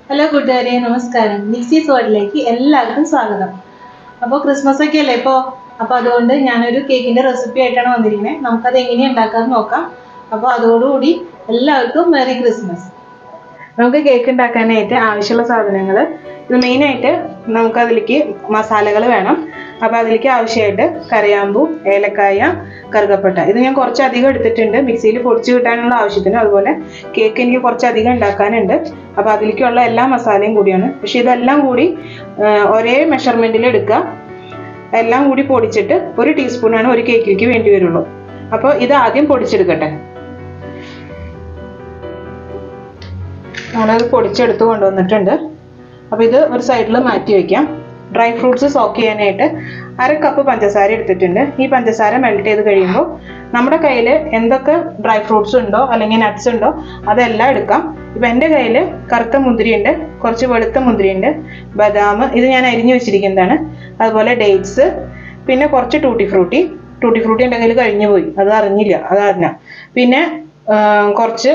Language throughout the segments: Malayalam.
ഹലോ കൂട്ടുകാരെ, നമസ്കാരം. മിക്സീസ് വേൾഡിലേക്ക് എല്ലാവർക്കും സ്വാഗതം. അപ്പോൾ ക്രിസ്മസ് ഒക്കെ അല്ലേ ഇപ്പോൾ, അപ്പോൾ അതുകൊണ്ട് ഞാനൊരു കേക്കിൻ്റെ റെസിപ്പി ആയിട്ടാണ് വന്നിരിക്കുന്നത്. നമുക്കത് എങ്ങനെയാണ് ഉണ്ടാക്കാമെന്ന് നോക്കാം. അപ്പോൾ അതോടുകൂടി എല്ലാവർക്കും മെറി ക്രിസ്മസ്. നമുക്ക് കേക്ക് ഉണ്ടാക്കാനായിട്ട് ആവശ്യമുള്ള സാധനങ്ങൾ, ഇത് മെയിനായിട്ട് നമുക്കതിലേക്ക് മസാലകൾ വേണം. അപ്പോൾ അതിലേക്ക് ആവശ്യമായിട്ട് കരയാമ്പൂ, ഏലക്കായ, കറുകപ്പട്ട. ഇത് ഞാൻ കുറച്ചധികം എടുത്തിട്ടുണ്ട് മിക്സിയിൽ പൊടിച്ച് കിട്ടാനുള്ള ആവശ്യത്തിന്. അതുപോലെ കേക്ക് എനിക്ക് കുറച്ചധികം ഉണ്ടാക്കാനുണ്ട്. അപ്പോൾ അതിലേക്കുള്ള എല്ലാ മസാലയും കൂടിയാണ്. പക്ഷേ ഇതെല്ലാം കൂടി ഒരേ മെഷർമെൻറ്റിൽ എടുക്കുക. എല്ലാം കൂടി പൊടിച്ചിട്ട് 1 ടീസ്പൂണാണ് ഒരു കേക്കിലേക്ക് വേണ്ടി വരുള്ളൂ. അപ്പോൾ ഇത് ആദ്യം പൊടിച്ചെടുക്കട്ടെ. നമ്മളത് പൊടിച്ചെടുത്ത് കൊണ്ടുവന്നിട്ടുണ്ട്. അപ്പോൾ ഇത് ഒരു സൈഡിൽ മാറ്റി വയ്ക്കാം. ഡ്രൈ ഫ്രൂട്ട്സ് സോക്ക് ചെയ്യാനായിട്ട് 1/2 കപ്പ് പഞ്ചസാര എടുത്തിട്ടുണ്ട്. ഈ പഞ്ചസാര മെൽറ്റ് ചെയ്ത് കഴിയുമ്പോൾ നമ്മുടെ കയ്യിൽ എന്തൊക്കെ ഡ്രൈ ഫ്രൂട്ട്സ് ഉണ്ടോ അല്ലെങ്കിൽ നട്ട്സ് ഉണ്ടോ അതെല്ലാം എടുക്കാം. ഇപ്പം എൻ്റെ കയ്യിൽ കറുത്ത മുന്തിരിയുണ്ട്, കുറച്ച് വെളുത്ത മുന്തിരിയുണ്ട്, ബദാം ഇത് ഞാൻ അരിഞ്ഞു വെച്ചിരിക്കുന്നതാണ്, അതുപോലെ ഡേറ്റ്സ്, പിന്നെ കുറച്ച് ടൂട്ടി ഫ്രൂട്ടി എൻ്റെ കയ്യിൽ കഴിഞ്ഞു പോയി, അത് അറിഞ്ഞില്ല, അതറിഞ്ഞ. പിന്നെ കുറച്ച്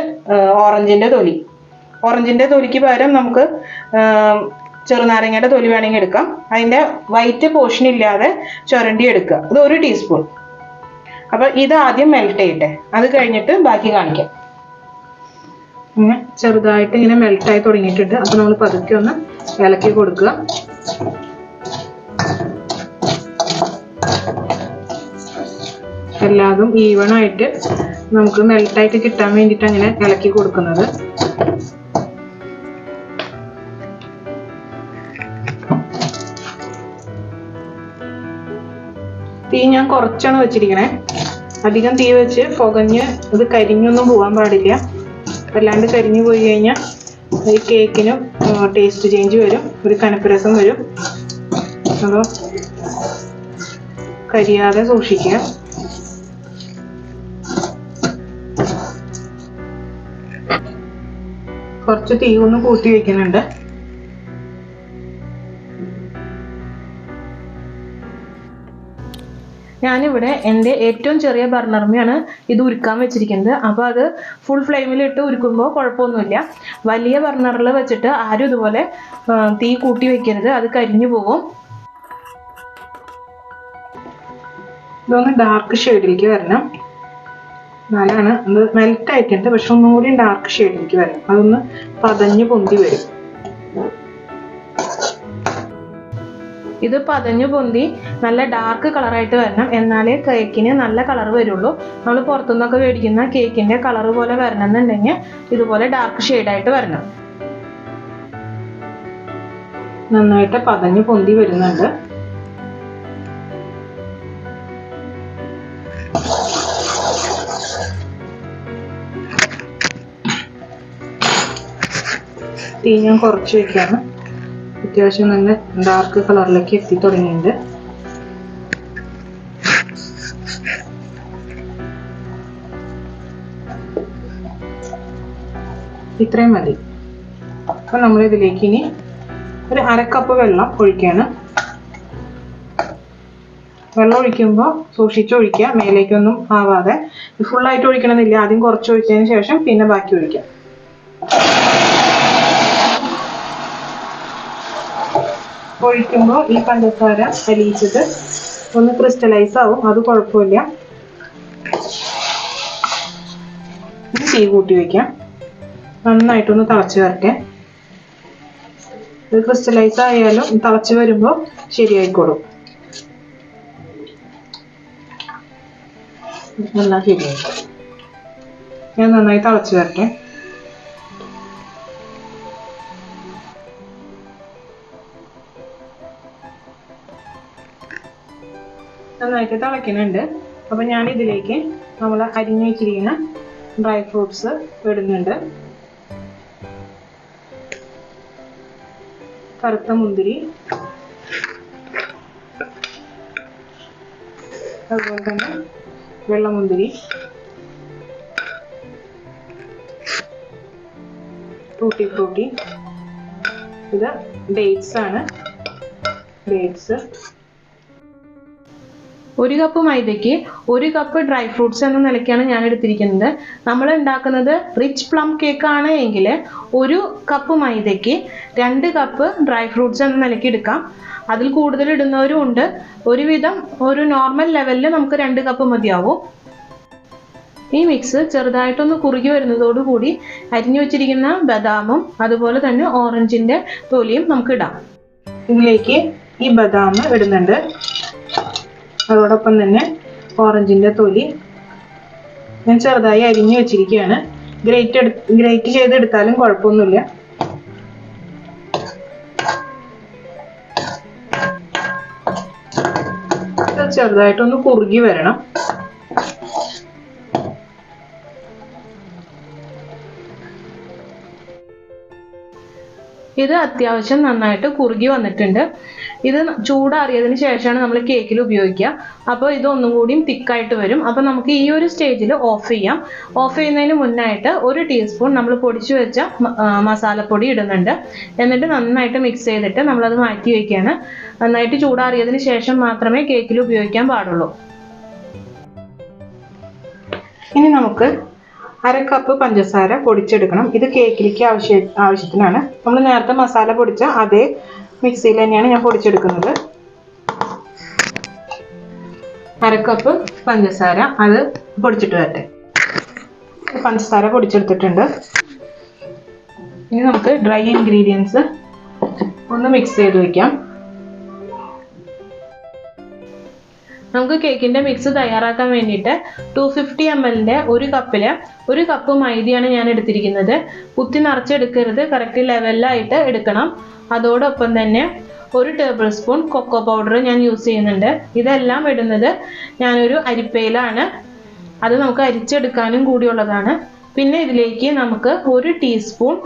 ഓറഞ്ചിൻ്റെ തൊലിക്ക് പകരം നമുക്ക് ചെറുനാരങ്ങയുടെ തൊലി വേണമെങ്കിൽ എടുക്കാം. അതിൻ്റെ വൈറ്റ് പോർഷൻ ഇല്ലാതെ ചുരണ്ടി എടുക്കുക. അത് 1 ടീസ്പൂൺ. അപ്പോൾ ഇത് ആദ്യം മെൽറ്റ് ചെയ്യട്ടെ, അത് കഴിഞ്ഞിട്ട് ബാക്കി കാണിക്കാം. ഇങ്ങനെ ചെറുതായിട്ട് ഇങ്ങനെ മെൽറ്റായി തുടങ്ങിയിട്ടുണ്ട്. അപ്പോൾ നമ്മൾ പതുക്കെ ഒന്ന് ഇളക്കി കൊടുക്കുക. എല്ലാതും ഈവണായിട്ട് നമുക്ക് മെൽറ്റായിട്ട് കിട്ടാൻ വേണ്ടിയിട്ട് അങ്ങനെ ഇളക്കി കൊടുക്കുന്നത്. തീ ഞാൻ കുറച്ചാണ് വെച്ചിരിക്കണേ. അധികം തീ വെച്ച് പുകഞ്ഞ് ഇത് കരിഞ്ഞൊന്നും പോകാൻ പാടില്ല. അല്ലാണ്ട് കരിഞ്ഞു പോയി കഴിഞ്ഞാൽ ഈ കേക്കിനും ടേസ്റ്റ് ചേഞ്ച് വരും, ഒരു കനപ്പരസം വരും. അപ്പോൾ കരിയാതെ സൂക്ഷിക്കുക. കുറച്ച് തീ ഒന്ന് കൂട്ടി വെക്കുന്നുണ്ട്. ഞാനിവിടെ എൻ്റെ ഏറ്റവും ചെറിയ ബർണർമയാണ് ഇത് ഉരുക്കാൻ വെച്ചിരിക്കുന്നത്. അപ്പോൾ അത് ഫുൾ ഫ്ലെയിമിലിട്ട് ഉരുക്കുമ്പോൾ കുഴപ്പമൊന്നുമില്ല. വലിയ ബർണറിൽ വെച്ചിട്ട് ആരും ഇതുപോലെ തീ കൂട്ടി വെക്കരുത്, അത് കരിഞ്ഞു പോകും. ഇതൊന്ന് ഡാർക്ക് ഷെയ്ഡിലേക്ക് വരണം. നല്ലതാണ്, അത് മെൽറ്റ് ആയിട്ടുണ്ട്, പക്ഷെ ഒന്നും കൂടി ഡാർക്ക് ഷെയ്ഡിലേക്ക് വരണം. അതൊന്ന് പതഞ്ഞ് പൊന്തി വരും. ഇത് പതഞ്ഞു പൊന്തി നല്ല ഡാർക്ക് കളറായിട്ട് വരണം, എന്നാലേ കേക്കിന് നല്ല കളർ വരുള്ളൂ. നമ്മൾ പുറത്തുനിന്നൊക്കെ മേടിക്കുന്ന കേക്കിൻ്റെ കളർ പോലെ വരണം എന്നുണ്ടെങ്കിൽ ഇതുപോലെ ഡാർക്ക് ഷെയ്ഡായിട്ട് വരണം. നന്നായിട്ട് പതഞ്ഞു പൊന്തി വരുന്നുണ്ട്. തീ ഞാൻ കുറച്ച് വയ്ക്കാണ്. അത്യാവശ്യം നല്ല ഡാർക്ക് കളറിലേക്ക് എത്തി തുടങ്ങിയിട്ടുണ്ട്. ഇത്രയും മതി. അപ്പം നമ്മൾ ഇതിലേക്ക് ഇനി ഒരു 1/2 കപ്പ് വെള്ളം ഒഴിക്കുകയാണ്. വെള്ളം ഒഴിക്കുമ്പോൾ സൂക്ഷിച്ച് ഒഴിക്കുക, മേലേക്കൊന്നും ആവാതെ. ഫുള്ളായിട്ട് ഒഴിക്കണമെന്നില്ല, ആദ്യം കുറച്ച് ഒഴിച്ചതിന് ശേഷം പിന്നെ ബാക്കി ഒഴിക്കാം. ഒഴിക്കുമ്പോൾ ഈ പഞ്ചസാര അലിയിച്ചിട്ട് ഒന്ന് ക്രിസ്റ്റലൈസ് ആവും, അത് കുഴപ്പമില്ല. തീ കൂട്ടി വയ്ക്കാം. നന്നായിട്ടൊന്ന് തിളച്ച് വരട്ടെ. ഇത് ക്രിസ്റ്റലൈസ് ആയാലും തിളച്ച് വരുമ്പോൾ ശരിയായിക്കോളും. എല്ലാം ശരിയായി. ഞാൻ നന്നായി തിളച്ച് വരട്ടെ. നന്നായിട്ട് തിളയ്ക്കുന്നുണ്ട്. അപ്പം ഞാൻ ഇതിലേക്ക് നമ്മൾ അരിഞ്ഞു വെച്ചിരിക്കുന്ന ഡ്രൈ ഫ്രൂട്ട്സ് ഇടുന്നുണ്ട്. കറുത്ത മുന്തിരി, അതുപോലെ തന്നെ വെള്ളമുന്തിരി, ടൂട്ടി ഫ്രൂട്ടി, ഇത് ഡേറ്റ്സ് ആണ്. ഡേറ്റ്സ് 1 കപ്പ് മൈദയ്ക്ക് 1 കപ്പ് ഡ്രൈ ഫ്രൂട്ട്സ് എന്ന നിലയ്ക്കാണ് ഞാൻ എടുത്തിരിക്കുന്നത്. നമ്മൾ ഉണ്ടാക്കുന്നത് റിച്ച് പ്ലം കേക്ക് ആണ് എങ്കിൽ 1 കപ്പ് മൈദയ്ക്ക് 2 കപ്പ് ഡ്രൈ ഫ്രൂട്ട്സ് എന്ന നിലയ്ക്ക് എടുക്കാം. അതിൽ കൂടുതൽ ഇടുന്നവരും ഉണ്ട്. ഒരുവിധം ഒരു നോർമൽ ലെവലിൽ നമുക്ക് 2 കപ്പ് മതിയാവും. ഈ മിക്സ് ചെറുതായിട്ടൊന്ന് കുറുകി വരുന്നതോടുകൂടി അരിഞ്ഞു വെച്ചിരിക്കുന്ന ബദാമും അതുപോലെ തന്നെ ഓറഞ്ചിൻ്റെ തൊലിയും നമുക്ക് ഇടാം. ഇതിലേക്ക് ഈ ബദാം ഇടുന്നുണ്ട്. അതോടൊപ്പം തന്നെ ഓറഞ്ചിൻ്റെ തൊലി ഞാൻ ചെറുതായി അരിഞ്ഞു വെച്ചിരിക്കുകയാണ്. ഗ്രേറ്റ് ചെയ്തെടുത്താലും കുഴപ്പമൊന്നുമില്ല. ചെറുതായിട്ടൊന്ന് കുറുകി വരണം. ഇത് അത്യാവശ്യം നന്നായിട്ട് കുറുകി വന്നിട്ടുണ്ട്. ഇത് ചൂടാറിയതിന് ശേഷമാണ് നമ്മൾ കേക്കിൽ ഉപയോഗിക്കുക. അപ്പോൾ ഇതൊന്നും കൂടിയും തിക്കായിട്ട് വരും. അപ്പോൾ നമുക്ക് ഈ ഒരു സ്റ്റേജിൽ ഓഫ് ചെയ്യാം. ഓഫ് ചെയ്യുന്നതിന് മുന്നായിട്ട് 1 ടീസ്പൂൺ നമ്മൾ പൊടിച്ചു വെച്ച മസാലപ്പൊടി ഇടുന്നുണ്ട്. എന്നിട്ട് നന്നായിട്ട് മിക്സ് ചെയ്തിട്ട് നമ്മളത് മാറ്റി വയ്ക്കുകയാണ്. നന്നായിട്ട് ചൂടാറിയതിന് ശേഷം മാത്രമേ കേക്കിൽ ഉപയോഗിക്കാൻ പാടുള്ളൂ. ഇനി നമുക്ക് 1/2 കപ്പ് പഞ്ചസാര പൊടിച്ചെടുക്കണം. ഇത് കേക്കിലേക്ക് ആവശ്യത്തിനാണ്. നമ്മൾ നേരത്തെ മസാല പൊടിച്ച അതേ മിക്സിയിൽ തന്നെയാണ് ഞാൻ പൊടിച്ചെടുക്കുന്നത്. 1/2 കപ്പ് പഞ്ചസാര അത് പൊടിച്ചിട്ട് വരട്ടെ. പഞ്ചസാര പൊടിച്ചെടുത്തിട്ടുണ്ട്. ഇനി നമുക്ക് ഡ്രൈ ഇൻഗ്രീഡിയൻസ് ഒന്ന് മിക്സ് ചെയ്ത് വയ്ക്കാം. നമുക്ക് കേക്കിൻ്റെ മിക്സ് തയ്യാറാക്കാൻ വേണ്ടിയിട്ട് 250 ml 1 കപ്പിൽ 1 കപ്പ് മൈദയാണ് ഞാൻ എടുത്തിരിക്കുന്നത്. കുത്തി നിറച്ചെടുക്കരുത്, കറക്റ്റ് ലെവലിലായിട്ട് എടുക്കണം. അതോടൊപ്പം തന്നെ 1 ടേബിൾ സ്പൂൺ കൊക്കോ പൗഡർ ഞാൻ യൂസ് ചെയ്യുന്നുണ്ട്. ഇതെല്ലാം ഇടുന്നത് ഞാനൊരു അരിപ്പയിലാണ്. അത് നമുക്ക് അരിച്ചെടുക്കാനും കൂടിയുള്ളതാണ്. പിന്നെ ഇതിലേക്ക് നമുക്ക് 1 ടീസ്പൂൺ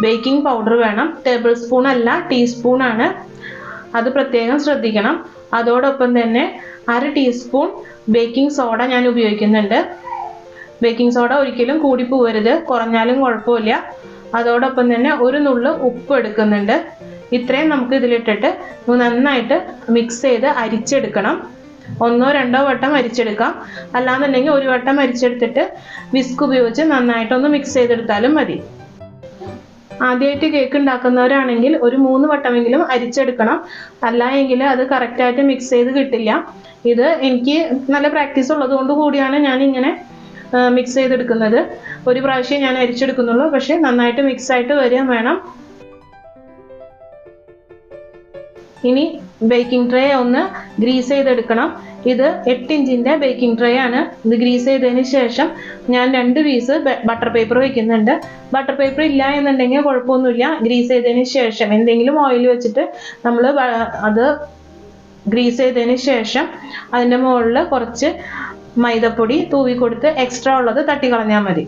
ബേക്കിംഗ് പൗഡർ വേണം. ടേബിൾ സ്പൂൺ അല്ല, ടീസ്പൂണാണ്. അത് പ്രത്യേകം ശ്രദ്ധിക്കണം. അതോടൊപ്പം തന്നെ 1/2 ടീസ്പൂൺ ബേക്കിംഗ് സോഡ ഞാൻ ഉപയോഗിക്കുന്നുണ്ട്. ബേക്കിംഗ് സോഡ ഒരിക്കലും കൂടി പോവരുത്, കുറഞ്ഞാലും കുഴപ്പമില്ല. അതോടൊപ്പം തന്നെ 1 നുള്ള് ഉപ്പ് എടുക്കുന്നുണ്ട്. ഇത്രയും നമുക്ക് ഇതിലിട്ടിട്ട് നന്നായിട്ട് മിക്സ് ചെയ്ത് അരിച്ചെടുക്കണം. 1 or 2 വട്ടം അരിച്ചെടുക്കാം. അല്ലാന്നുണ്ടെങ്കിൽ 1 വട്ടം അരിച്ചെടുത്തിട്ട് വിസ്ക് ഉപയോഗിച്ച് നന്നായിട്ടൊന്ന് മിക്സ് ചെയ്തെടുത്താലും മതി. ആദ്യമായിട്ട് കേക്ക് ഉണ്ടാക്കുന്നവരാണെങ്കിൽ ഒരു 3 വട്ടമെങ്കിലും അരിച്ചെടുക്കണം. അല്ല എങ്കിൽ അത് കറക്റ്റായിട്ട് മിക്സ് ചെയ്ത് കിട്ടില്ല. ഇത് എനിക്ക് നല്ല പ്രാക്ടീസ് ഉള്ളത് കൊണ്ട് കൂടിയാണ് ഞാൻ ഇങ്ങനെ മിക്സ് ചെയ്തെടുക്കുന്നത്. ഒരു പ്രാവശ്യം ഞാൻ അരിച്ചെടുക്കുന്നുള്ളൂ, പക്ഷെ നന്നായിട്ട് മിക്സ് ആയിട്ട് വരികയും വേണം. ഇനി ബേക്കിംഗ് ട്രേ ഒന്ന് ഗ്രീസ് ചെയ്തെടുക്കണം. ഇത് 8 ഇഞ്ചിൻ്റെ ബേക്കിംഗ് ട്രേ ആണ്. ഇത് ഗ്രീസ് ചെയ്തതിന് ശേഷം ഞാൻ 2 പീസ് ബട്ടർ പേപ്പർ വെക്കുന്നുണ്ട്. ബട്ടർ പേപ്പർ ഇല്ല എന്നുണ്ടെങ്കിൽ കുഴപ്പമൊന്നുമില്ല. ഗ്രീസ് ചെയ്തതിന് ശേഷം എന്തെങ്കിലും ഓയിൽ വെച്ചിട്ട് നമ്മൾ അത് ഗ്രീസ് ചെയ്തതിന് ശേഷം അതിൻ്റെ മുകളിൽ കുറച്ച് മൈദപ്പൊടി തൂവി കൊടുത്ത് എക്സ്ട്രാ ഉള്ളത് തട്ടിക്കളഞ്ഞാൽ മതി.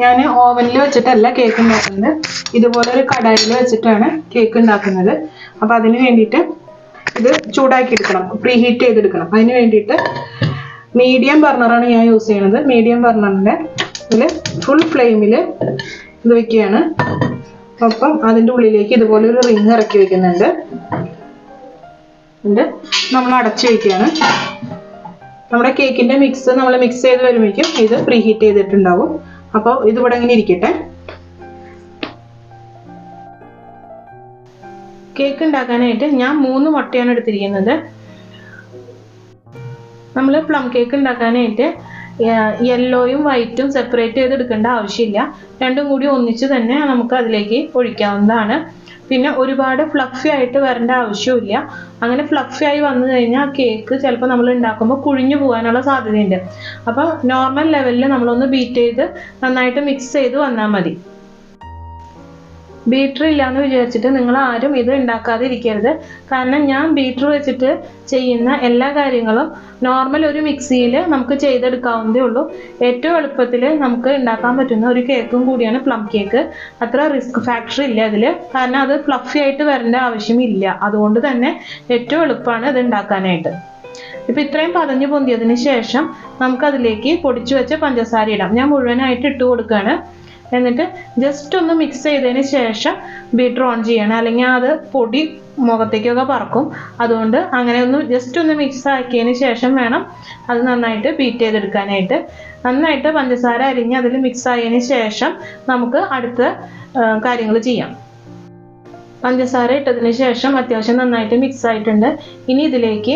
ഞാൻ ഓവനിൽ വെച്ചിട്ടല്ല കേക്ക് ഉണ്ടാക്കുന്നത്. ഇതുപോലെ ഒരു കടായിൽ വെച്ചിട്ടാണ് കേക്ക് ഉണ്ടാക്കുന്നത്. അപ്പോൾ അതിന് വേണ്ടിയിട്ട് ഇത് ചൂടാക്കി എടുക്കണം, പ്രീ ഹീറ്റ് ചെയ്തെടുക്കണം. അതിന് വേണ്ടിയിട്ട് മീഡിയം ബർണറാണ് ഞാൻ യൂസ് ചെയ്യുന്നത്. മീഡിയം ബർണറിൻ്റെ ഇതിൽ ഫുൾ ഫ്ലെയിമിൽ ഇത് വെക്കുകയാണ്. ഒപ്പം അതിൻ്റെ ഉള്ളിലേക്ക് ഇതുപോലെ ഒരു റിങ് ഇറക്കി വെക്കുന്നുണ്ട്. നമ്മൾ അടച്ചു വയ്ക്കുകയാണ്. നമ്മുടെ കേക്കിൻ്റെ മിക്സ് നമ്മൾ മിക്സ് ചെയ്ത് വരുമ്പോഴേക്കും ഇത് പ്രീ ഹീറ്റ് ചെയ്തിട്ടുണ്ടാവും. അപ്പോൾ ഇതിവിടെ ഇങ്ങനെ ഇരിക്കട്ടെ. കേക്ക് ഉണ്ടാക്കാനായിട്ട് ഞാൻ 3 മുട്ടയാണ് എടുത്തിരിക്കുന്നത്. നമ്മൾ പ്ലം കേക്ക് ഉണ്ടാക്കാനായിട്ട് യെല്ലോയും വൈറ്റും സെപ്പറേറ്റ് ചെയ്ത് എടുക്കേണ്ട ആവശ്യമില്ല. രണ്ടും കൂടി ഒന്നിച്ച് തന്നെ നമുക്ക് അതിലേക്ക് ഒഴിക്കാവുന്നതാണ്. പിന്നെ ഒരുപാട് ഫ്ലഫി ആയിട്ട് വരേണ്ട ആവശ്യമില്ല. അങ്ങനെ ഫ്ലഫി ആയി വന്നു കഴിഞ്ഞാൽ കേക്ക് ചിലപ്പോൾ നമ്മൾ ഉണ്ടാക്കുമ്പോൾ കുഴിഞ്ഞു പോകാനുള്ള സാധ്യതയുണ്ട്. അപ്പോൾ നോർമൽ ലെവലിൽ നമ്മളൊന്ന് ബീറ്റ് ചെയ്ത് നന്നായിട്ട് മിക്സ് ചെയ്ത് വന്നാൽ മതി. ബീറ്റർ ഇല്ലാന്ന് വിചാരിച്ചിട്ട് നിങ്ങൾ ആരും ഇത് ഉണ്ടാക്കാതെ ഇരിക്കരുത്. കാരണം ഞാൻ ബീറ്റർ വെച്ചിട്ട് ചെയ്യുന്ന എല്ലാ കാര്യങ്ങളും നോർമൽ ഒരു മിക്സിയിൽ നമുക്ക് ചെയ്തെടുക്കാവുന്നതേ ഉള്ളൂ. ഏറ്റവും എളുപ്പത്തിൽ നമുക്ക് ഉണ്ടാക്കാൻ പറ്റുന്ന ഒരു കേക്കും കൂടിയാണ് പ്ലം കേക്ക്. അത്ര റിസ്ക് ഫാക്ടർ ഇല്ല ഇതിൽ, കാരണം അത് ഫ്ലഫി ആയിട്ട് വരേണ്ട ആവശ്യമില്ല. അതുകൊണ്ട് തന്നെ ഏറ്റവും എളുപ്പമാണ് ഇത് ഉണ്ടാക്കാനായിട്ട്. ഇപ്പം ഇത്രയും പതഞ്ഞു പൊന്തിയതിന് ശേഷം നമുക്കതിലേക്ക് പൊടിച്ചു വെച്ച പഞ്ചസാര ഇടാം. ഞാൻ മുഴുവനായിട്ട് ഇട്ട് കൊടുക്കുകയാണ്. എന്നിട്ട് ജസ്റ്റ് ഒന്ന് മിക്സ് ചെയ്തതിന് ശേഷം ബീറ്റർ ഓൺ ചെയ്യണം, അല്ലെങ്കിൽ അത് പൊടി മുഖത്തേക്കൊക്കെ പറക്കും. അതുകൊണ്ട് അങ്ങനെ ഒന്ന് ജസ്റ്റ് ഒന്ന് മിക്സ് ആക്കിയതിന് ശേഷം വേണം അത് നന്നായിട്ട് ബീറ്റ് ചെയ്തെടുക്കാനായിട്ട്. നന്നായിട്ട് പഞ്ചസാര അരിഞ്ഞ് അതിൽ മിക്സ് ആയതിന് ശേഷം നമുക്ക് അടുത്ത കാര്യങ്ങൾ ചെയ്യാം. പഞ്ചസാര ഇട്ടതിന് ശേഷം അത്യാവശ്യം നന്നായിട്ട് മിക്സ് ആയിട്ടുണ്ട്. ഇനി ഇതിലേക്ക്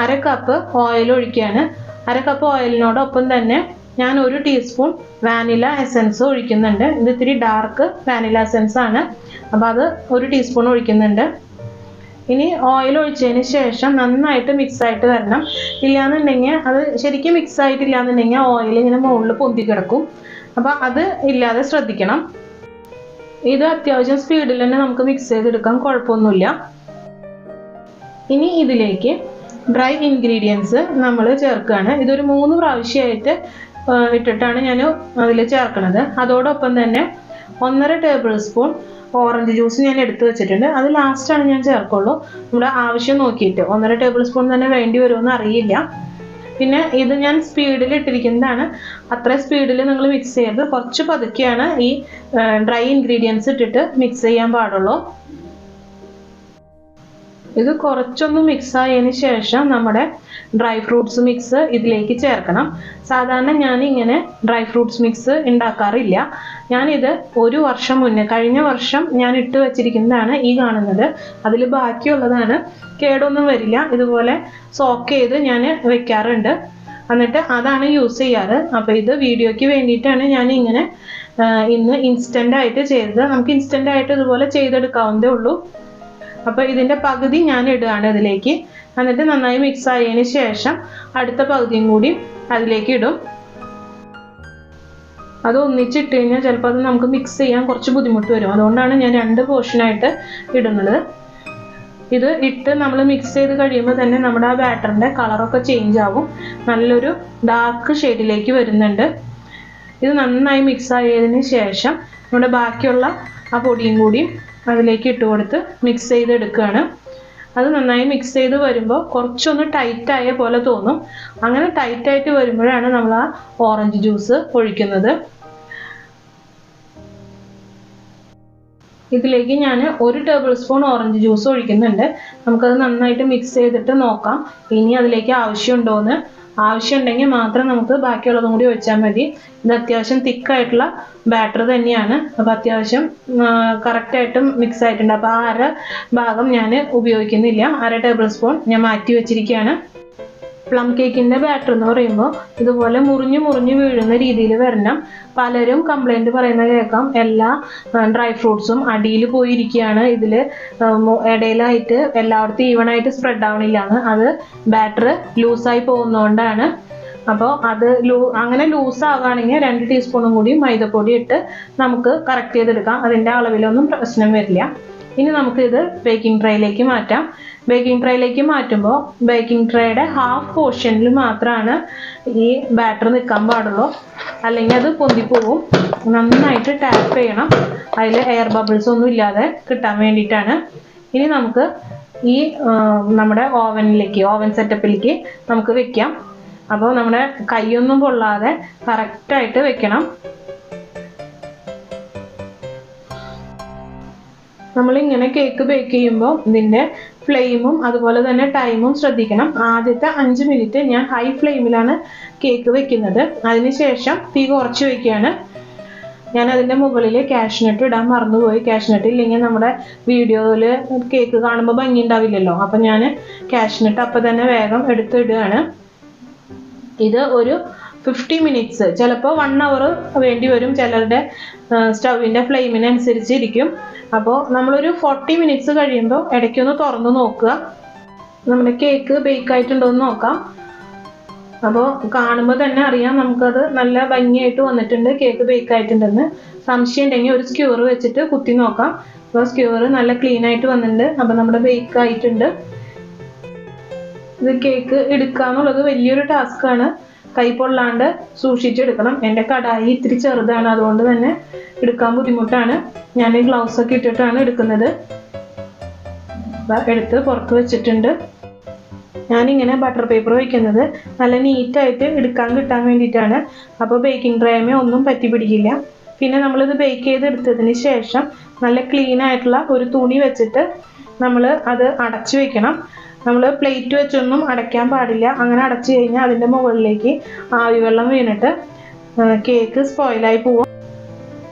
1/2 കപ്പ് ഓയിൽ ഒഴിക്കുകയാണ്. 1/2 കപ്പ് ഓയിലിനോടൊപ്പം തന്നെ ഞാൻ 1 ടീസ്പൂൺ വാനില എസൻസ് ഒഴിക്കുന്നുണ്ട്. ഇത് ഇത്തിരി ഡാർക്ക് വാനില എസൻസ് ആണ്, അപ്പോൾ അത് 1 ടീസ്പൂൺ ഒഴിക്കുന്നുണ്ട്. ഇനി ഓയിൽ ഒഴിച്ചതിന് ശേഷം നന്നായിട്ട് മിക്സ് ആയിട്ട് വരണം. ഇല്ലാന്നുണ്ടെങ്കിൽ അത് ശരിക്കും മിക്സ് ആയിട്ടില്ല എന്നുണ്ടെങ്കിൽ ഓയിൽ ഇങ്ങനെ മുകളിൽ പൊന്തി കിടക്കും. അപ്പോൾ അത് ഇല്ലാതെ ശ്രദ്ധിക്കണം. ഇത് അത്യാവശ്യം സ്പീഡിൽ തന്നെ നമുക്ക് മിക്സ് ചെയ്തെടുക്കാം, കുഴപ്പമൊന്നുമില്ല. ഇനി ഇതിലേക്ക് ഡ്രൈ ഇൻഗ്രീഡിയൻസ് നമ്മൾ ചേർക്കുകയാണ്. ഇതൊരു 3 പ്രാവശ്യമായിട്ട് ഇട്ടിട്ടാണ് ഞാൻ അതിൽ ചേർക്കുന്നത്. അതോടൊപ്പം തന്നെ 1.5 ടേബിൾ സ്പൂൺ ഓറഞ്ച് ജ്യൂസ് ഞാൻ എടുത്തു വെച്ചിട്ടുണ്ട്. അത് ലാസ്റ്റാണ് ഞാൻ ചേർക്കുള്ളൂ, നമ്മുടെ ആവശ്യം നോക്കിയിട്ട്. 1.5 ടേബിൾ സ്പൂൺ തന്നെ വേണ്ടി വരുമെന്ന് അറിയില്ല. പിന്നെ ഇത് ഞാൻ സ്പീഡിൽ ഇട്ടിരിക്കുന്നതാണ്, അത്ര സ്പീഡിൽ നിങ്ങൾ മിക്സ് ചെയ്ത് കുറച്ച് പതുക്കെയാണ് ഈ ഡ്രൈ ഇൻഗ്രീഡിയൻസ് ഇട്ടിട്ട് മിക്സ് ചെയ്യാൻ പാടുള്ളൂ. ഇത് കുറച്ചൊന്ന് മിക്സ് ആയതിന് ശേഷം നമ്മുടെ ഡ്രൈ ഫ്രൂട്ട്സ് മിക്സ് ഇതിലേക്ക് ചേർക്കണം. സാധാരണ ഞാൻ ഇങ്ങനെ ഡ്രൈ ഫ്രൂട്ട്സ് മിക്സ് ഉണ്ടാക്കാറില്ല. ഞാനിത് 1 വർഷം മുന്നേ, കഴിഞ്ഞ വർഷം ഞാൻ ഇട്ട് വെച്ചിരിക്കുന്നതാണ് ഈ കാണുന്നത്. അതിൽ ബാക്കിയുള്ളതാണ്, കേടൊന്നും വരില്ല. ഇതുപോലെ സോക്ക് ചെയ്ത് ഞാൻ വെക്കാറുണ്ട്, എന്നിട്ട് അതാണ് യൂസ് ചെയ്യാറ്. അപ്പോൾ ഇത് വീഡിയോയ്ക്ക് വേണ്ടിയിട്ടാണ് ഞാൻ ഇങ്ങനെ ഇന്ന് ഇൻസ്റ്റൻ്റ് ആയിട്ട് ചെയ്തത്. നമുക്ക് ഇൻസ്റ്റൻ്റ് ആയിട്ട് ഇതുപോലെ ചെയ്തെടുക്കാവുന്നതേ ഉള്ളൂ. അപ്പോൾ ഇതിൻ്റെ പകുതി ഞാൻ ഇടുകയാണ് ഇതിലേക്ക്. എന്നിട്ട് നന്നായി മിക്സ് ആയതിന് ശേഷം അടുത്ത പകുതിയും കൂടി അതിലേക്ക് ഇടും. അത് ഒന്നിച്ചിട്ട് കഴിഞ്ഞാൽ ചിലപ്പോൾ അത് നമുക്ക് മിക്സ് ചെയ്യാൻ കുറച്ച് ബുദ്ധിമുട്ട് വരും. അതുകൊണ്ടാണ് ഞാൻ 2 പോർഷനായിട്ട് ഇടുന്നത്. ഇത് ഇട്ട് നമ്മൾ മിക്സ് ചെയ്ത് കഴിയുമ്പോൾ തന്നെ നമ്മുടെ ആ ബാറ്ററിൻ്റെ കളറൊക്കെ ചേഞ്ച് ആവും, നല്ലൊരു ഡാർക്ക് ഷെയ്ഡിലേക്ക് വരുന്നുണ്ട്. ഇത് നന്നായി മിക്സ് ആയതിന് ശേഷം നമ്മുടെ ബാക്കിയുള്ള ആ പൊടിയും കൂടി അതിലേക്ക് ഇട്ട് കൊടുത്ത് മിക്സ് ചെയ്തെടുക്കുകയാണ്. അത് നന്നായി മിക്സ് ചെയ്ത് വരുമ്പോൾ കുറച്ചൊന്ന് ടൈറ്റായ പോലെ തോന്നും. അങ്ങനെ ടൈറ്റായിട്ട് വരുമ്പോഴാണ് നമ്മൾ ആ ഓറഞ്ച് ജ്യൂസ് ഒഴിക്കുന്നത്. ഇതിലേക്ക് ഞാൻ 1 ടേബിൾ സ്പൂൺ ഓറഞ്ച് ജ്യൂസ് ഒഴിക്കുന്നുണ്ട്. നമുക്കത് നന്നായിട്ട് മിക്സ് ചെയ്തിട്ട് നോക്കാം ഇനി അതിലേക്ക് ആവശ്യമുണ്ടോയെന്ന്. ആവശ്യമുണ്ടെങ്കിൽ മാത്രം നമുക്ക് ബാക്കിയുള്ളതും കൂടി ഒഴിച്ചാൽ മതി. ഇത് അത്യാവശ്യം തിക്കായിട്ടുള്ള ബാറ്റർ തന്നെയാണ്, അപ്പോൾ അത്യാവശ്യം കറക്റ്റായിട്ടും മിക്സ് ആയിട്ടുണ്ട്. അപ്പോൾ ആ 1/2 ഭാഗം ഞാൻ ഉപയോഗിക്കുന്നില്ല, 1/2 ടേബിൾ സ്പൂൺ ഞാൻ മാറ്റി വെച്ചിരിക്കുകയാണ്. പ്ലം കേക്കിൻ്റെ ബാറ്റർ എന്ന് പറയുമ്പോൾ ഇതുപോലെ മുറിഞ്ഞ് വീഴുന്ന രീതിയിൽ വരണം. പലരും കംപ്ലൈൻറ്റ് പറയുന്നത് കേൾക്കാം, എല്ലാ ഡ്രൈ ഫ്രൂട്ട്സും അടിയിൽ പോയിരിക്കുകയാണ്, ഇതിൽ ഇടയിലായിട്ട് എല്ലായിടത്തും ഈവണായിട്ട് സ്പ്രെഡ് ആവണില്ലാണ്. അത് ബാറ്റർ ലൂസായി പോകുന്നതുകൊണ്ടാണ്. അപ്പോൾ അത് അങ്ങനെ ലൂസാവുകയാണെങ്കിൽ 2 ടീസ്പൂണും കൂടി മൈദപ്പൊടി ഇട്ട് നമുക്ക് കറക്റ്റ് ചെയ്തെടുക്കാം. അതിൻ്റെ അളവിലൊന്നും പ്രശ്നം വരില്ല. ഇനി നമുക്കിത് ബേക്കിംഗ് ട്രേയിലേക്ക് മാറ്റാം. ബേക്കിംഗ് ട്രേയിലേക്ക് മാറ്റുമ്പോൾ ബേക്കിംഗ് ട്രേയുടെ ഹാഫ് പോർഷനിൽ മാത്രമാണ് ഈ ബാറ്റർ നിൽക്കാൻ പാടുള്ളൂ, അല്ലെങ്കിൽ അത് പൊന്തിപ്പോവും. നന്നായിട്ട് ടാപ്പ് ചെയ്യണം, അതിൽ എയർ ബബിൾസ് ഒന്നും ഇല്ലാതെ കിട്ടാൻ വേണ്ടിയിട്ടാണ്. ഇനി നമുക്ക് ഈ നമ്മുടെ ഓവൻ സെറ്റപ്പിലേക്ക് നമുക്ക് വെക്കാം. അപ്പോൾ നമ്മുടെ കൈയൊന്നും പൊള്ളാതെ കറക്റ്റായിട്ട് വെക്കണം. നമ്മളിങ്ങനെ കേക്ക് ബേക്ക് ചെയ്യുമ്പോൾ ഇതിൻ്റെ ഫ്ലെയിമും അതുപോലെ തന്നെ ടൈമും ശ്രദ്ധിക്കണം. ആദ്യത്തെ 5 മിനിറ്റ് ഞാൻ ഹൈ ഫ്ലെയിമിലാണ് കേക്ക് വെക്കുന്നത്. അതിനുശേഷം തീ കുറച്ച് വയ്ക്കുകയാണ്. ഞാൻ അതിൻ്റെ മുകളിൽ കാഷ്നട്ട് ഇടാൻ മറന്നുപോയി. കാഷ്നട്ട് ഇല്ലെങ്കിൽ നമ്മുടെ വീഡിയോയിൽ കേക്ക് കാണുമ്പോൾ ഭംഗി ഉണ്ടാവില്ലല്ലോ. അപ്പം ഞാൻ കാഷ്നട്ട് അപ്പം തന്നെ വേഗം എടുത്തിടുകയാണ്. ഇത് ഒരു 50 മിനിറ്റ്സ്, ചിലപ്പോൾ 1 അവർ വേണ്ടി വരും. ചിലരുടെ സ്റ്റൗവിൻ്റെ ഫ്ലെയിമിനനുസരിച്ചിരിക്കും. അപ്പോൾ നമ്മളൊരു 40 മിനിറ്റ്സ് കഴിയുമ്പോൾ ഇടയ്ക്കൊന്ന് തുറന്ന് നോക്കുക, നമ്മുടെ കേക്ക് ബേക്ക് ആയിട്ടുണ്ടോ എന്ന് നോക്കാം. അപ്പോൾ കാണുമ്പോൾ തന്നെ അറിയാം നമുക്കത് നല്ല ഭംഗിയായിട്ട് വന്നിട്ടുണ്ട്, കേക്ക് ബേക്ക് ആയിട്ടുണ്ടെന്ന്. സംശയം ഉണ്ടെങ്കിൽ ഒരു സ്ക്യൂർ വെച്ചിട്ട് കുത്തി നോക്കാം. അപ്പോൾ സ്ക്യൂർ നല്ല ക്ലീൻ ആയിട്ട് വന്നിട്ടുണ്ട്. അപ്പോൾ നമ്മുടെ ബേക്ക് ആയിട്ടുണ്ട്. ഇത് കേക്ക് എടുക്കുക എന്നുള്ളത് വലിയൊരു ടാസ്ക്കാണ്, കൈ പൊള്ളാണ്ട് സൂക്ഷിച്ചെടുക്കണം. എൻ്റെ കടായി ഇത്തിരി ചെറുതാണ്, അതുകൊണ്ട് തന്നെ എടുക്കാൻ ബുദ്ധിമുട്ടാണ്. ഞാൻ ഈ ഗ്ലൗസ് ഒക്കെ ഇട്ടിട്ടാണ് എടുക്കുന്നത്. എടുത്ത് പുറത്ത് വെച്ചിട്ടുണ്ട്. ഞാനിങ്ങനെ ബട്ടർ പേപ്പർ വയ്ക്കുന്നത് നല്ല നീറ്റായിട്ട് എടുക്കാൻ കിട്ടാൻ വേണ്ടിയിട്ടാണ്. അപ്പോൾ ബേക്കിംഗ് ട്രേമേ ഒന്നും പറ്റി പിടിക്കില്ല. പിന്നെ നമ്മളിത് ബേക്ക് ചെയ്തെടുത്തതിന് ശേഷം നല്ല ക്ലീൻ ആയിട്ടുള്ള ഒരു തുണി വെച്ചിട്ട് നമ്മൾ അത് അടച്ചു വെക്കണം. നമ്മൾ പ്ലേറ്റ് വെച്ചൊന്നും അടയ്ക്കാൻ പാടില്ല. അങ്ങനെ അടച്ചു കഴിഞ്ഞാൽ അതിൻ്റെ മുകളിലേക്ക് ആവിവെള്ളം വീണിട്ട് കേക്ക് സ്പോയിലായി പോവും.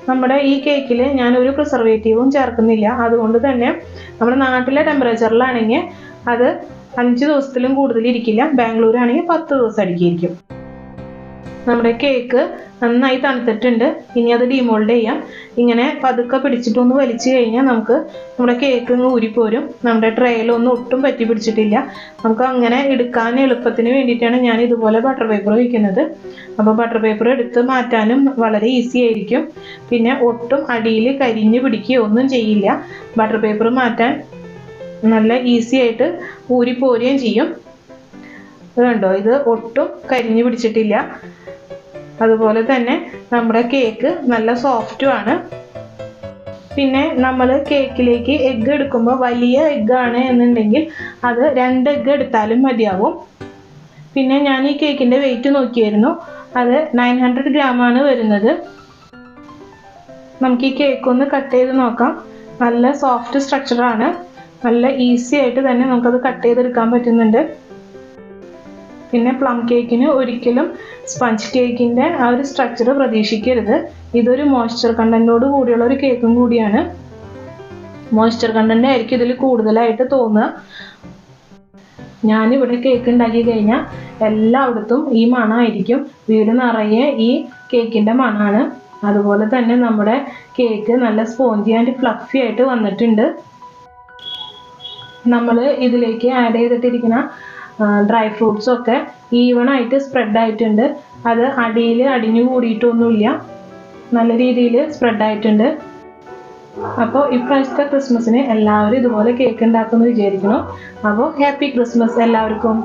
നമ്മുടെ ഈ കേക്കിൽ ഞാനൊരു പ്രിസർവേറ്റീവും ചേർക്കുന്നില്ല. അതുകൊണ്ട് തന്നെ നമ്മുടെ നാട്ടിലെ ടെമ്പറേച്ചറിലാണെങ്കിൽ അത് 5 ദിവസത്തിലും കൂടുതൽ ഇരിക്കില്ല. ബാംഗ്ലൂരാണെങ്കിൽ 10 ദിവസം അടിക്കിയിരിക്കും. നമ്മുടെ കേക്ക് നന്നായി തണുത്തിട്ടുണ്ട്. ഇനി അത് ഡിമോൾഡ് ചെയ്യാം. ഇങ്ങനെ പതുക്കെ പിടിച്ചിട്ടൊന്ന് വലിച്ചു കഴിഞ്ഞാൽ നമുക്ക് നമ്മുടെ കേക്ക് ഊരിപ്പോരും. നമ്മുടെ ട്രേയിലൊന്നും ഒട്ടും പറ്റി പിടിച്ചിട്ടില്ല. നമുക്ക് അങ്ങനെ എടുക്കാൻ എളുപ്പത്തിന് വേണ്ടിയിട്ടാണ് ഞാൻ ഇതുപോലെ ബട്ടർ പേപ്പർ വയ്ക്കുന്നത്. അപ്പോൾ ബട്ടർ പേപ്പർ എടുത്ത് മാറ്റാനും വളരെ ഈസി ആയിരിക്കും. പിന്നെ ഒട്ടും അടിയിൽ കരിഞ്ഞ് പിടിക്കുകയോ ഒന്നും ചെയ്യില്ല. ബട്ടർ പേപ്പർ മാറ്റാൻ നല്ല ഈസി ആയിട്ട് ഊരിപ്പോരുകയും ചെയ്യും. ഇത് കണ്ടോ, ഇത് ഒട്ടും കരിഞ്ഞ് പിടിച്ചിട്ടില്ല. അതുപോലെ തന്നെ നമ്മുടെ കേക്ക് നല്ല സോഫ്റ്റുമാണ്. പിന്നെ നമ്മൾ കേക്കിലേക്ക് എഗ്ഗ് എടുക്കുമ്പോൾ വലിയ എഗ്ഗാണ് എന്നുണ്ടെങ്കിൽ അത് 2 എഗ്ഗ് എടുത്താലും മതിയാവും. പിന്നെ ഞാൻ ഈ കേക്കിൻ്റെ വെയിറ്റ് നോക്കിയായിരുന്നു. അത് 900 ഗ്രാമാണ് വരുന്നത്. നമുക്ക് ഈ കേക്ക് ഒന്ന് കട്ട് ചെയ്ത് നോക്കാം. നല്ല സോഫ്റ്റ് സ്ട്രക്ചറാണ്. നല്ല ഈസി ആയിട്ട് തന്നെ നമുക്കത് കട്ട് ചെയ്തെടുക്കാൻ പറ്റുന്നുണ്ട്. പിന്നെ പ്ലം കേക്കിന് ഒരിക്കലും സ്പഞ്ച് കേക്കിൻ്റെ ആ ഒരു സ്ട്രക്ചർ പ്രതീക്ഷിക്കരുത്. ഇതൊരു മോയ്സ്ചർ കണ്ടൻറ്റോട് കൂടിയുള്ള ഒരു കേക്കും കൂടിയാണ്. മോയ്സ്ചർ കണ്ടൻ്റ് ആയിരിക്കും ഇതിൽ കൂടുതലായിട്ട് തോന്നുക. ഞാനിവിടെ കേക്ക് ഉണ്ടാക്കി കഴിഞ്ഞാൽ എല്ലായിടത്തും ഈ മണമായിരിക്കും. വീട് നിറയെ ഈ കേക്കിൻ്റെ മണമാണ്. അതുപോലെ തന്നെ നമ്മുടെ കേക്ക് നല്ല സ്പോഞ്ചി ആൻഡ് ഫ്ലഫി ആയിട്ട് വന്നിട്ടുണ്ട്. നമ്മൾ ഇതിലേക്ക് ആഡ് ചെയ്തിട്ടിരിക്കുന്ന ഡ്രൈ ഫ്രൂട്ട്സൊക്കെ ഈവണായിട്ട് സ്പ്രെഡ് ആയിട്ടുണ്ട്. അത് അടിയിൽ അടിഞ്ഞു കൂടിയിട്ടൊന്നുമില്ല. നല്ല രീതിയിൽ സ്പ്രെഡ് ആയിട്ടുണ്ട്. അപ്പോൾ ഇപ്രാവശ്യത്തെ ക്രിസ്മസിന് എല്ലാവരും ഇതുപോലെ കേക്ക് ഉണ്ടാക്കുമെന്ന് വിചാരിക്കണം. അപ്പോൾ ഹാപ്പി ക്രിസ്മസ് എല്ലാവർക്കും.